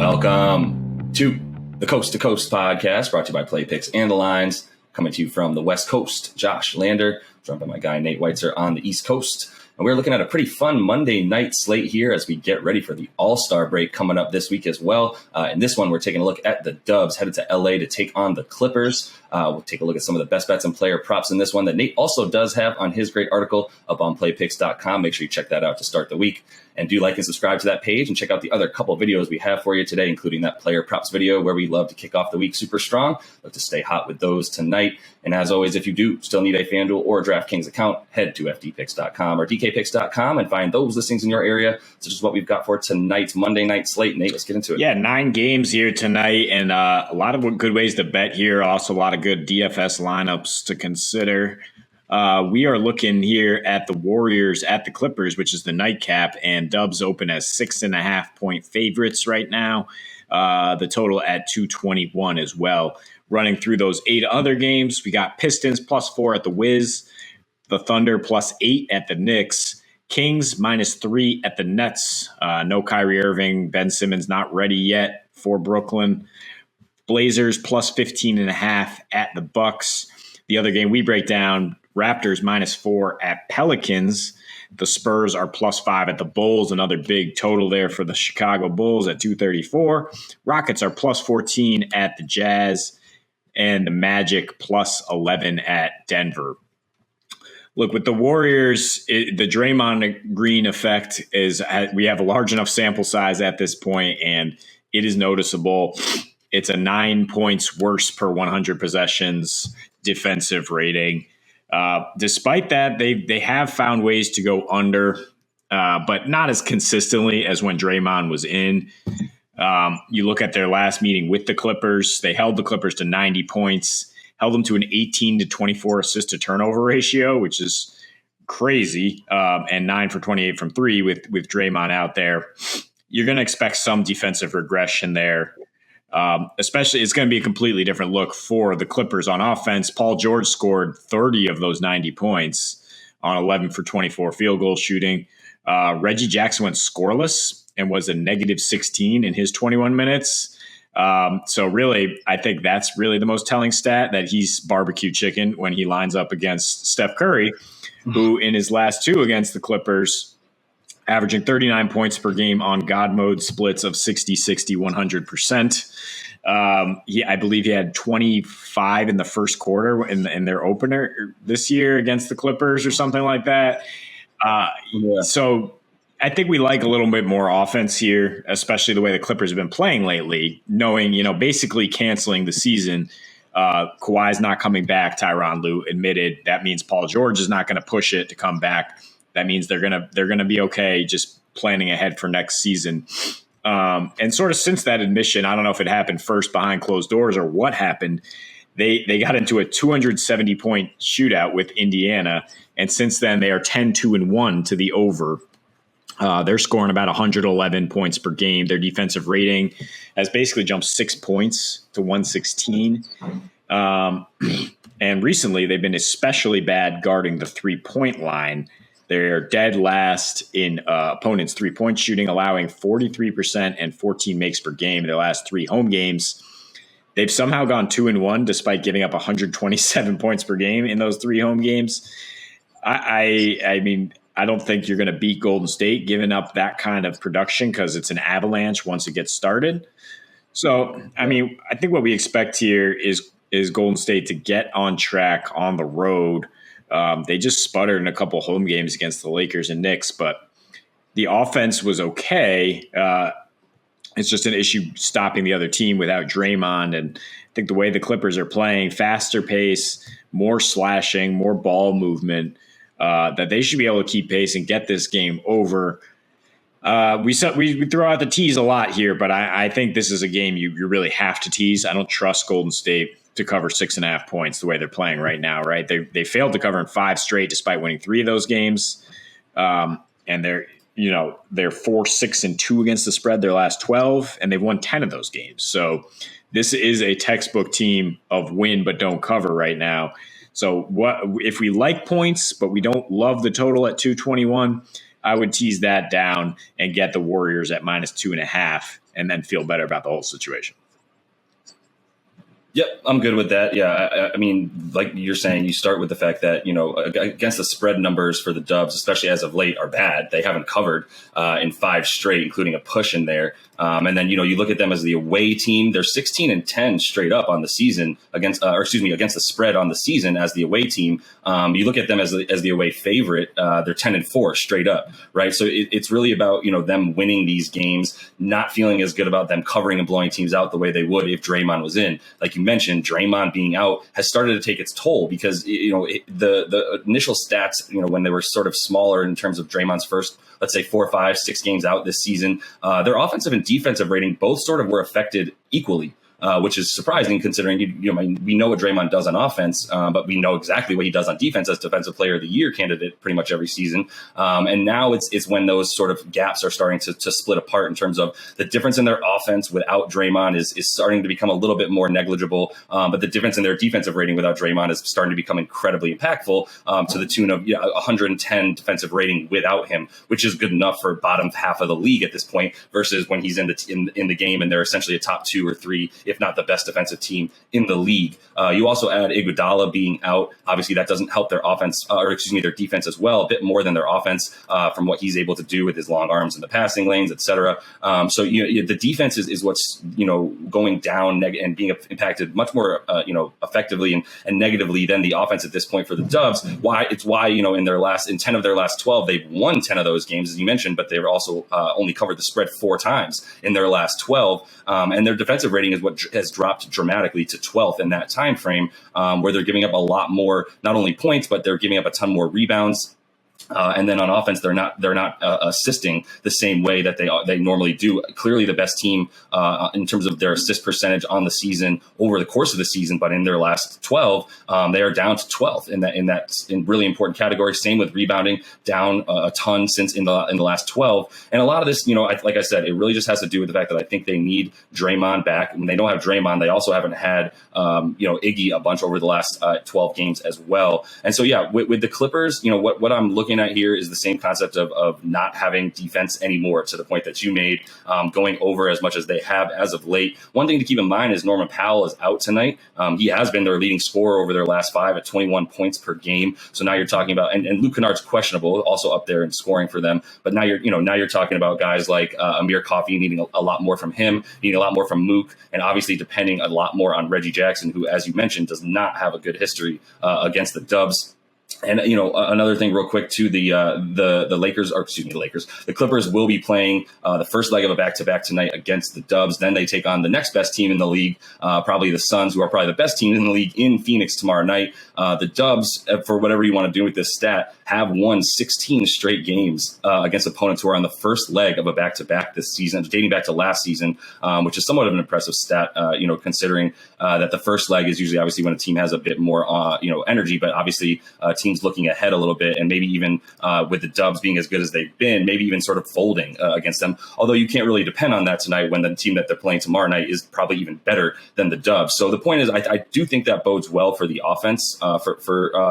Welcome to the Coast to Coast podcast, brought to you by Play Picks and the Lines, coming to you from the West Coast. Josh Lander, joined by my guy Nate Weitzer on the East Coast. And we're looking at a pretty fun Monday night slate here as we get ready for the All-Star break coming up this week as well. In this one, we're taking a look at the Dubs headed to LA to take on the Clippers. We'll take a look at some of the best bets and player props in this one that Nate also does have on his great article up on playpicks.com. Make sure you check that out to start the week. And do like and subscribe to that page and check out the other couple videos we have for you today, including that player props video where we love to kick off the week super strong. Look to stay hot with those tonight. And as always, if you do still need a FanDuel or DraftKings account, head to fdpicks.com or dkpicks.com and find those listings in your area, such as what we've got for tonight's Monday night slate. Nate, let's get into it. Yeah, 9 games here tonight and a lot of good ways to bet here. Also, a lot of good DFS lineups to consider. We are looking here at the Warriors at the Clippers, which is the nightcap, and Dubs open as 6.5-point favorites right now. The total at 221 as well. Running through those 8 other games, we got Pistons +4 at the Wiz, the Thunder +8 at the Knicks, Kings -3 at the Nets. No Kyrie Irving, Ben Simmons not ready yet for Brooklyn. Blazers +15.5 at the Bucks. The other game we break down, Raptors -4 at Pelicans. The Spurs are +5 at the Bulls. Another big total there for the Chicago Bulls at 234. Rockets are +14 at the Jazz. And the Magic +11 at Denver. Look, with the Warriors, the Draymond Green effect is we have a large enough sample size at this point, and it is noticeable. It's a 9 points worse per 100 possessions defensive rating. Despite that, they have found ways to go under, but not as consistently as when Draymond was in. You look at their last meeting with the Clippers, they held the Clippers to 90 points, held them to an 18 to 24 assist to turnover ratio, which is crazy, and 9 for 28 from 3 with Draymond out there. You're going to expect some defensive regression there. Especially, it's going to be a completely different look for the Clippers on offense. Paul George scored 30 of those 90 points on 11 for 24 field goal shooting. Reggie Jackson went scoreless and was a -16 in his 21 minutes. So really, I think that's really the most telling stat, that he's barbecue chicken when he lines up against Steph Curry, who in his last 2 against the Clippers, averaging 39 points per game on God mode splits of 60, 60, 100%. I believe he had 25 in the first quarter in their opener this year against the Clippers or something like that. So I think we like a little bit more offense here, especially the way the Clippers have been playing lately, knowing, basically canceling the season. Kawhi's not coming back, Tyronn Lue admitted. That means Paul George is not going to push it to come back. That means they're gonna be okay just planning ahead for next season. And sort of since that admission, I don't know if it happened first behind closed doors or what happened. They got into a 270-point shootout with Indiana, and since then they are 10-2-1 to the over. They're scoring about 111 points per game. Their defensive rating has basically jumped 6 points to 116. And recently they've been especially bad guarding the three-point line. They're dead last in opponents' three-point shooting, allowing 43% and 14 makes per game in their last 3 home games. They've somehow gone 2-1 despite giving up 127 points per game in those 3 home games. I mean, I don't think you're going to beat Golden State giving up that kind of production because it's an avalanche once it gets started. So, I mean, I think what we expect here is Golden State to get on track on the road. They just sputtered in a couple home games against the Lakers and Knicks, but the offense was okay. It's just an issue stopping the other team without Draymond. And I think the way the Clippers are playing, faster pace, more slashing, more ball movement, that they should be able to keep pace and get this game over. We throw out the tease a lot here, but I think this is a game you really have to tease. I don't trust Golden State to cover 6.5 points the way they're playing right now, right? They failed to cover in 5 straight despite winning 3 of those games. And they're 4-6-2 against the spread their last 12, and they've won 10 of those games. So this is a textbook team of win but don't cover right now. So what if we like points but we don't love the total at 221? I would tease that down and get the Warriors at -2.5 and then feel better about the whole situation. Yep, I'm good with that. Yeah, I mean, like you're saying, you start with the fact that, against the spread numbers for the Dubs, especially as of late, are bad. They haven't covered in 5 straight, including a push in there. And then, you look at them as the away team. They're 16-10 straight up on the season against the spread on the season as the away team. You look at them as the away favorite. They're 10-4 straight up, right? So it's really about, them winning these games, not feeling as good about them covering and blowing teams out the way they would if Draymond was in. Like you mentioned, Draymond being out has started to take its toll because, the initial stats, when they were sort of smaller in terms of Draymond's first, let's say 4, 5, 6 games out this season, their offensive and defensive rating both sort of were affected equally. Which is surprising considering we know what Draymond does on offense, but we know exactly what he does on defense as Defensive Player of the Year candidate pretty much every season. And now it's when those sort of gaps are starting to split apart in terms of the difference in their offense without Draymond is starting to become a little bit more negligible. But the difference in their defensive rating without Draymond is starting to become incredibly impactful to the tune of 110 defensive rating without him, which is good enough for bottom half of the league at this point versus when he's in the game and they're essentially a top 2 or 3. If not the best defensive team in the league. You also add Iguodala being out. Obviously, that doesn't help their offense, their defense as well, a bit more than their offense from what he's able to do with his long arms in the passing lanes, et cetera. So the defense is what's going down and being impacted much more effectively and negatively than the offense at this point for the Dubs. Why in 10 of their last 12 they've won 10 of those games as you mentioned, but they've also only covered the spread 4 times in their last 12, and their defensive rating is what has dropped dramatically to 12th in that time frame, where they're giving up a lot more, not only points, but they're giving up a ton more rebounds. And then on offense, they're not assisting the same way that they normally do. Clearly, the best team in terms of their assist percentage on the season over the course of the season, but in their last 12, they are down to 12th in that really important category. Same with rebounding, down a ton since in the last 12. And a lot of this, like I said, it really just has to do with the fact that I think they need Draymond back. When they don't have Draymond, they also haven't had Iggy a bunch over the last 12 games as well. And so with the Clippers, what I'm looking at here is the same concept of not having defense anymore, to the point that you made, going over as much as they have as of late. One thing to keep in mind is Norman Powell is out tonight. He has been their leading scorer over their last 5 at 21 points per game. So now you're talking about, and Luke Kennard's questionable, also up there in scoring for them. But now you're talking about guys like Amir Coffey needing a lot more from him, needing a lot more from Mook, and obviously depending a lot more on Reggie Jackson, who, as you mentioned, does not have a good history against the Dubs. And another thing, real quick, too, the Clippers will be playing the first leg of a back-to-back tonight against the Dubs. Then they take on the next best team in the league, probably the Suns, who are probably the best team in the league, in Phoenix tomorrow night. The Dubs, for whatever you want to do with this stat, have won 16 straight games against opponents who are on the first leg of a back-to-back this season, dating back to last season, which is somewhat of an impressive stat, considering that the first leg is usually obviously when a team has a bit more, energy, but obviously teams looking ahead a little bit, and maybe even with the Dubs being as good as they've been, maybe even sort of folding against them. Although you can't really depend on that tonight when the team that they're playing tomorrow night is probably even better than the Dubs. So the point is, I do think that bodes well for the offense for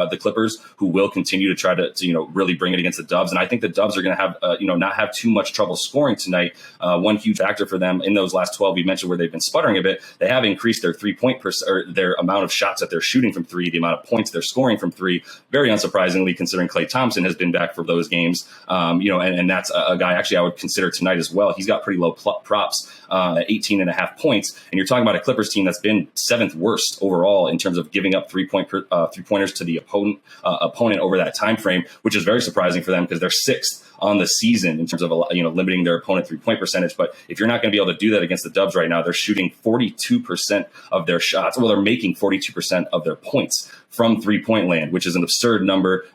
the Clippers, who will continue to try to really bring it against the Dubs. And I think the Dubs are going to have not have too much trouble scoring tonight. One huge factor for them in those last 12 you mentioned where they've been sputtering a bit, they have increased their 3-point or their amount of shots that they're shooting from 3, the amount of points they're scoring from 3. Very unsurprisingly, considering Klay Thompson has been back for those games, and that's a guy actually I would consider tonight as well. He's got pretty low props at 18.5 points, and you're talking about a Clippers team that's been 7th worst overall in terms of giving up 3-pointers to the opponent over that time frame, which is very surprising for them because they're 6th on the season in terms of limiting their opponent 3-point percentage. But if you're not going to be able to do that against the Dubs right now, they're shooting 42% of their shots. Well, they're making 42% of their points from 3-point land, which is an absurd number,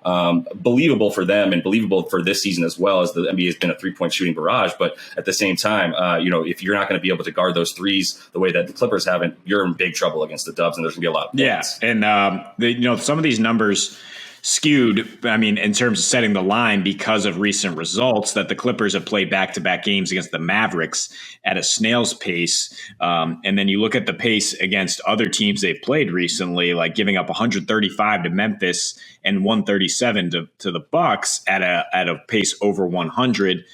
believable for them and believable for this season as well, as the NBA has been a 3-point shooting barrage. But at the same time, if you're not going to be able to guard those threes the way that the Clippers haven't, you're in big trouble against the Dubs, and there's going to be a lot of points. Yeah, and some of these numbers skewed, I mean, in terms of setting the line because of recent results, that the Clippers have played back-to-back games against the Mavericks at a snail's pace. And then you look at the pace against other teams they've played recently, like giving up 135 to Memphis and 137 to the Bucks at a pace over 100.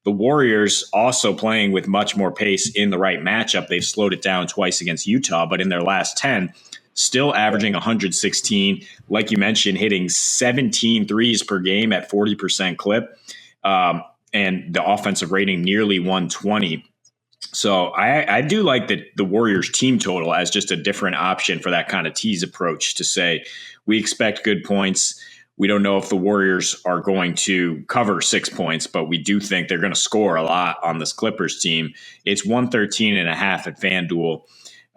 The Warriors also playing with much more pace in the right matchup. They've slowed it down twice against Utah, but in their last 10, still averaging 116, like you mentioned, hitting 17 threes per game at 40% clip, and the offensive rating nearly 120. So I do like the Warriors team total as just a different option for that kind of tease approach to say we expect good points. We don't know if the Warriors are going to cover 6 points, but we do think they're going to score a lot on this Clippers team. It's 113.5 at FanDuel.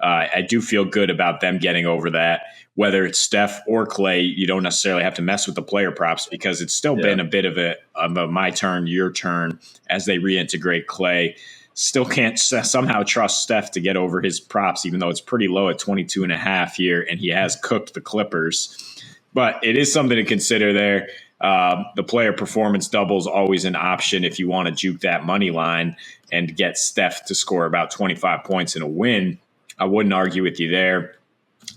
I do feel good about them getting over that. Whether it's Steph or Clay, you don't necessarily have to mess with the player props because it's still been a bit of a my turn, your turn as they reintegrate Clay. Still can't somehow trust Steph to get over his props, even though it's pretty low at 22.5 here, and he has cooked the Clippers. But it is something to consider there. The player performance double is always an option if you want to juke that money line and get Steph to score about 25 points in a win. I wouldn't argue with you there.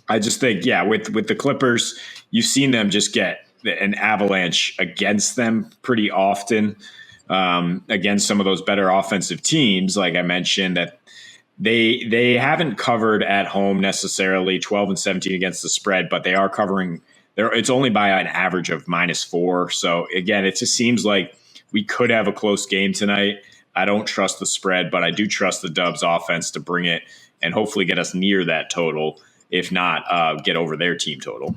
I just think, with the Clippers, you've seen them just get an avalanche against them pretty often, against some of those better offensive teams. Like I mentioned, that they haven't covered at home necessarily 12 and 17 against the spread, but they are covering. It's only by an average of -4. So again, it just seems like we could have a close game tonight. I don't trust the spread, but I do trust the Dubs offense to bring it and hopefully get us near that total. If not, get over their team total.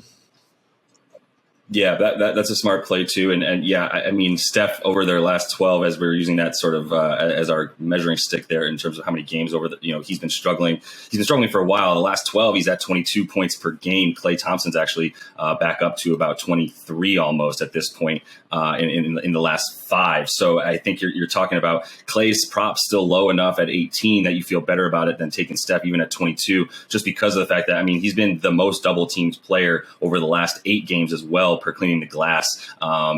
Yeah, that's a smart play too, and I mean Steph over their last 12, as we were using that sort of as our measuring stick there in terms of how many games over he's been struggling. He's been struggling for a while. The last 12, he's at 22 points per game. Klay Thompson's actually back up to about 23 almost at this point in the last 5. So I think you're talking about Klay's props still low enough at 18 that you feel better about it than taking Steph even at 22, just because of the fact that he's been the most double teamed player over the last 8 games as well per cleaning the glass.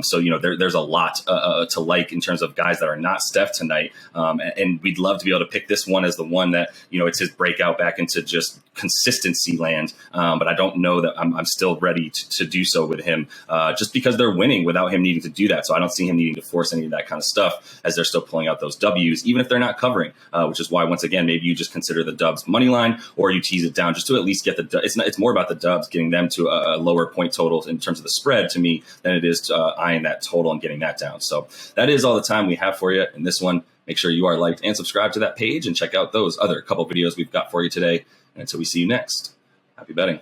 So there's a lot to like in terms of guys that are not Steph tonight, and we'd love to be able to pick this one as the one that it's his breakout back into just consistency land. But I don't know that I'm still ready to do so with him, just because they're winning without him needing to do that. So I don't see him needing to force any of that kind of stuff as they're still pulling out those W's, even if they're not covering, which is why, once again, maybe you just consider the Dubs money line, or you tease it down just to at least get it's more about the Dubs getting them to a lower point total in terms of the spread to me than it is eyeing that total and getting that down. So that is all the time we have for you in this one. Make sure you are liked and subscribed to that page and check out those other couple videos we've got for you today. And until we see you next, happy betting.